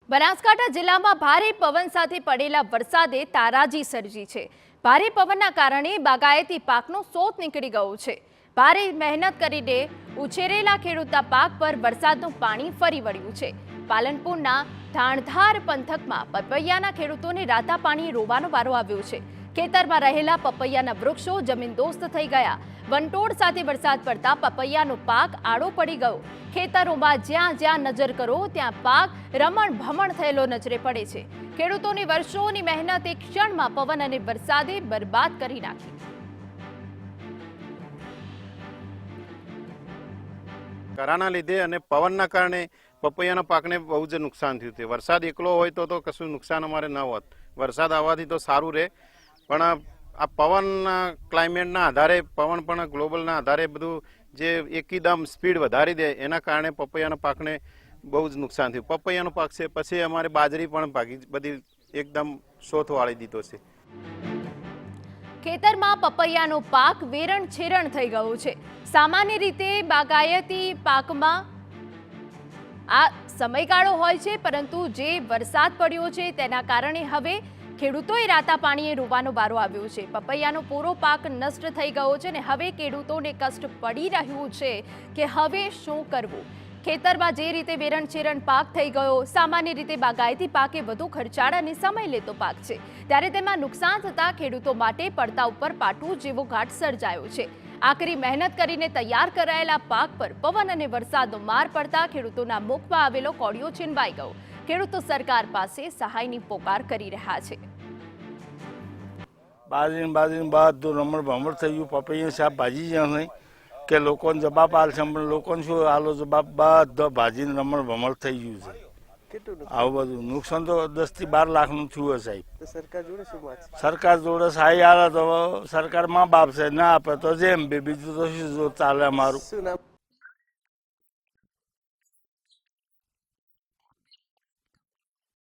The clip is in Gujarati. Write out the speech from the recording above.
બનાસકાંઠા જિલ્લામાં ભારે પવન સાથે પડેલા વરસાદે તારાજી સર્જી છે। ભારે પવનના કારણે બાગાયતી પાકનો સોત નીકળી ગયો છે। ભારે મહેનત કરીને ઉછેરેલા ખેડૂતના પાક પર વરસાદનું પાણી ફરી વળ્યું છે। પાલનપુરના ધાણધાર પંથકમાં પપૈયાના ખેડૂતોને રાતા પાણી રોવાનો વારો આવ્યો છે। ખેતરમાં રહેલા પપૈયાના વૃક્ષો જમીનદોસ્ત થઈ ગયા। વંટોળ સાથે વરસાદ પડતા પપૈયાનો પાક આડો પડી ગયો। ખેતરોમાં જ્યાં જ્યાં નજર કરો ત્યાં પાક રમણ ભમણ થયેલો નજરે પડે છે। ખેડૂતોની વર્ષોની મહેનત એક ક્ષણમાં પવન અને વરસાદે બરબાદ કરી નાખી। કરાના લીધે અને પવનના કારણે પપૈયાના પાકને બહુ જ નુકસાન થયું છે। વરસાદ એકલો હોય તો કશું નુકસાન અમારે ન હોત। વરસાદ આવવાથી તો સારું રહે, પણ આ પવનના ક્લાઇમેટના આધારે પવન પણ ગ્લોબલના આધારે બધું જે એકદમ સ્પીડ વધારી દે એના કારણે પપૈયાના પાકને બહુ જ નુકસાન થયું। પપૈયાનો પાક છે, પછી અમારે બાજરી પણ બધી એકદમ સોથ વાળી દીધો છે। ખેતરમાં પપૈયાનો પાક વેરણ છેરણ થઈ ગયો છે। સામાન્ય રીતે બાગાયતી પાકમાં આ સમયગાળો હોય છે, પરંતુ જે વરસાદ પડ્યો છે તેના કારણે હવે ખેડૂતોએ રાતા પાણીએ રોવાનો વારો આવ્યો છે। પપૈયાનો પૂરો પાક નષ્ટ થઈ ગયો છે અને હવે ખેડૂતોને કષ્ટ પડી રહ્યું છે કે હવે શું કરવું। ખેતરમાં જે રીતે વેરણ પાક થઈ ગયો, સામાન્ય રીતે બાગાયતી પાકે વધુ ખર્ચાળ અને સમય લેતો પાક છે, ત્યારે તેમાં નુકસાન થતાં ખેડૂતો માટે પડતા ઉપર પાટું જેવો ઘાટ સર્જાયો છે। આકરી મહેનત કરીને તૈયાર કરાયેલા પાક પર પવન અને વરસાદનો માર પડતા ખેડૂતોના મુખમાં આવેલો કોળિયો છીનવાઈ ગયો। ખેડૂતો સરકાર પાસે સહાયની પોકાર કરી રહ્યા છે। બાજરી બધું રમણ ભમણ થઈ ગયું। પપૈયા શાકભાજી જ્યાં નહીં કે લોકોને જવાબ આલશે, પણ લોકોને શું આલો જવાબ બધો ભાજીને રમણ ભમણ થઈ ગયું છે। આવું બધું નુકસાન તો 10 થી 12 લાખનું થયું હશે સાહેબ। સરકાર જોડે સહાય આવે તો સરકાર માં બાપ છે, ના આપે તો જેમ બીજું તો શું ચાલે અમારું।